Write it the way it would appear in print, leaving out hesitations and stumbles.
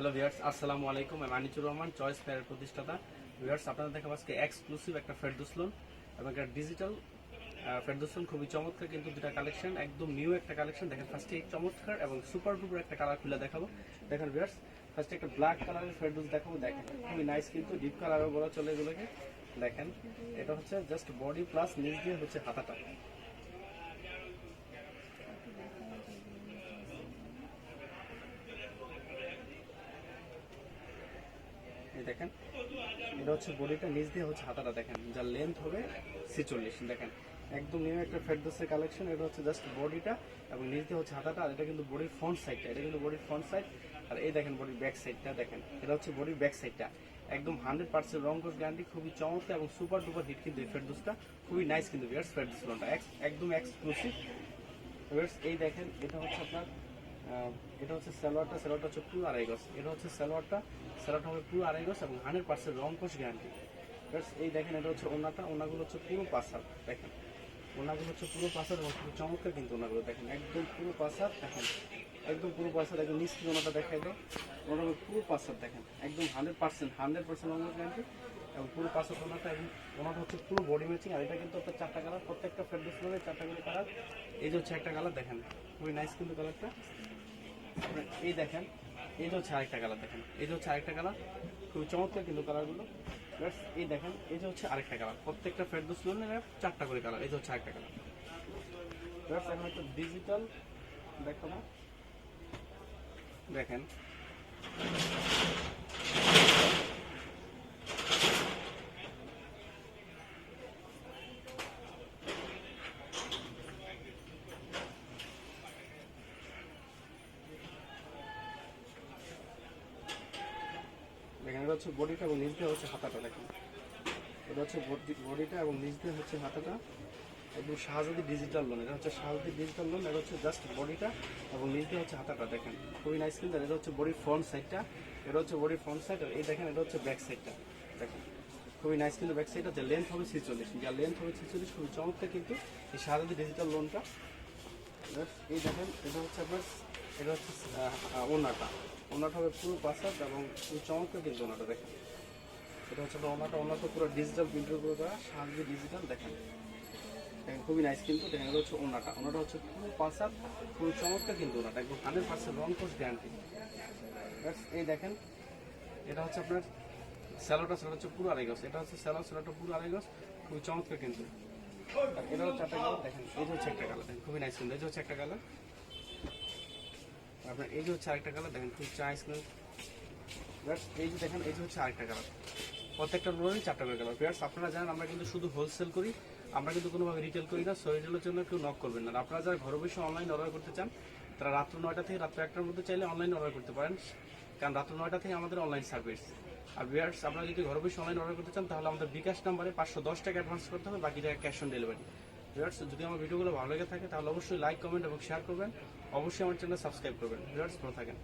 Hello viewers, আসসালামু আলাইকুম। আমি আনিচুর রহমান, চয়েস ফেয়ারের প্রতিষ্ঠাতা। ভিউয়ার্স, আপনাদের দেখাবো আজকে এক্সক্লুসিভ একটা ফেরদৌস লোন এবং একটা ডিজিটাল ফেরদৌস লোন। খুবই চমৎকার কিন্তু দুটা কালেকশন, একদম নিউ একটা কালেকশন। দেখেন ফার্স্টে এই চমৎকার এবং সুপার ডুপার একটা কালার খুলে দেখাবো। দেখেন ভিউয়ার্স, ফার্স্টে একটা ব্ল্যাক কালারের ফেরদৌস দেখাবো। দেখেন খুবই নাইস কিন্তু, ডিপ কালারও বলা চলে এগুলোকে। দেখেন এটা হচ্ছে জাস্ট বডি প্লাস নিচ দিয়ে হচ্ছে হাতাটা। দেখেন এটা হচ্ছে বডিটা, নিচ দিয়ে হচ্ছে হাতাটা। দেখেন যার লেন্থ হবে 46। দেখেন একদম নিউ একটা ফেরদৌসের কালেকশন। এটা হচ্ছে জাস্ট বডিটা এবং নিচ দিয়ে হচ্ছে হাতাটা। আর এটা কিন্তু বডির ফ্রন্ট সাইডটা, এটা কিন্তু বডির ফ্রন্ট সাইড। আর এই দেখেন বডির ব্যাক সাইডটা। দেখেন এটা হচ্ছে বডির ব্যাক সাইডটা, একদম 100% রং কোর্স গ্যারান্টি। খুবই চমৎকার এবং সুপার ডুপার হিট কিন্তু এই ফেরদৌসটা। খুবই নাইস কিন্তু ভিউয়ার্স, ফেরদৌস লোনটা একদম এক্সক্লুসিভ ভিউয়ার্স। এই দেখেন এটা হচ্ছে আপনার এটা হচ্ছে সালোয়ারটা হচ্ছে পুরো আড়াই গজ। এটা হচ্ছে সালোয়ারটা হবে পুরো আড়াই গজ এবং 100% রং কোর্স গ্যারান্টি। এই দেখেন এটা হচ্ছে ওনাগুলো হচ্ছে পুরো পাসার। দেখেন ওনাগুলো হচ্ছে পুরো পাসার এবং খুব চমৎকার কিন্তু ওনাগুলো। দেখেন একদম পুরো পাসার। দেখেন একদম পুরো পাসার, একদম নিচ থেকে ওনাটা দেখাই দাও। ওনাগুলো পুরো পাসার। দেখেন একদম 100% রং কোর্স গ্যারান্টি এবং পুরো পাসার ওনাটা। এবং ওনাটা হচ্ছে পুরো বডি ম্যাচিং। আর এটা কিন্তু আপনার 4টা কালার, প্রত্যেকটা ফেরদৌস লোনের 4টা করে কালার। এই যে হচ্ছে একটা কালার। দেখেন খুবই নাইস কিন্তু কালারটা। এই দেখেন এই যে হচ্ছে আরেকটা কালার। দেখেন এই যে হচ্ছে আরেকটা কালার, খুবই চমৎকার কিন্তু কালারগুলো। এই দেখেন এই যে হচ্ছে আরেকটা কালার। প্রত্যেকটা ফেরদৌস লোনের 4টা করে কালার। এই যে হচ্ছে আরেকটা কালার। এখন একটা ডিজিটাল দেখো না, দেখেন দেখেন এটা হচ্ছে বডিটা এবং নিচ দিয়ে হচ্ছে হাতাটা। দেখেন এটা হচ্ছে বডিটা এবং নিচ দিয়ে হচ্ছে হাতাটা। একদম শাহজাদি ডিজিটাল লোন। এটা হচ্ছে শাহজাদি ডিজিটাল লোন। এটা হচ্ছে জাস্ট বডিটা এবং নিচ দিয়ে হচ্ছে হাতাটা। দেখেন খুবই নাইস কিন্তু। এটা হচ্ছে বডির ফ্রন্ট সাইডটা, এটা হচ্ছে বডির ফ্রন্ট সাইড। আর এই দেখেন এটা হচ্ছে ব্যাক সাইডটা। দেখেন খুবই নাইস কিন্তু ব্যাক সাইডটা। যে লেন্থ হবে 46, যা লেন্থ হবে 46, খুবই চমৎকার কিন্তু এই শাহজাদি ডিজিটাল লোনটা। এই দেখেন এটা হচ্ছে আপনার, এটা হচ্ছে ওনাটা হবে পুরো পাসার এবং খুবই চমৎকার কিন্তু ওনাটা। দেখেন এটা হচ্ছে ওনাটা পুরো ডিজিটাল প্রিন্টের উপরে করা, শাহজাদি ডিজিটাল। দেখেন খুবই নাইস কিন্তু। দেখেন এটা হচ্ছে ওনাটা হচ্ছে পুরো পাসার, খুবই চমৎকার কিন্তু ওনাটা, একদম 100% রং কোর্স গ্যারান্টি। এই দেখেন এটা হচ্ছে আপনার স্যালোটা হচ্ছে পুরো আড়াই গজ। এটা হচ্ছে স্যালোটা পুরো আড়াই গজ, খুবই চমৎকার কিন্তু। আর এটা হচ্ছে একটা কালার। দেখেন এই যে হচ্ছে একটা কালার। দেখেন খুবই নাইস কিন্তু। এই যে হচ্ছে একটা কালার। আপনার এই যে হচ্ছে আরেকটা কালার। দেখেন খুব চাইস কিন্তু। এই যে দেখেন এই যে হচ্ছে আরেকটা কালার। প্রত্যেকটা রোলেরই 4টা করে কালার। ভিউয়ার্স, আপনারা জানেন আমরা কিন্তু শুধু হোলসেল করি, আমরা কিন্তু কোনোভাবে রিটেল করি না। সো রিটেলের জন্য কেউ নক করবেন না। আপনারা যারা ঘরে বসে অনলাইন অর্ডার করতে চান, তারা রাত্র 9টা থেকে রাত্র 1টার মধ্যে চাইলে অনলাইন অর্ডার করতে পারেন, কারণ রাত্র 9টা থেকে আমাদের অনলাইন সার্ভিস। আর ভিউয়ার্স, আপনারা যদি ঘরে বসে অনলাইন অর্ডার করতে চান, তাহলে আমাদের বিকাশ নাম্বারে 510 টাকা অ্যাডভান্স করতে হবে, বাকি টাকা ক্যাশ অন ডেলিভারি। ভিউয়ার্স, যদি আমার ভিডিওগুলো ভালো লেগে থাকে তাহলে অবশ্যই লাইক, কমেন্ট এবং শেয়ার করবেন। অবশ্যই আমার চ্যানেল সাবস্ক্রাইব করবেন। ভিউয়ার্স, ভালো থাকেন।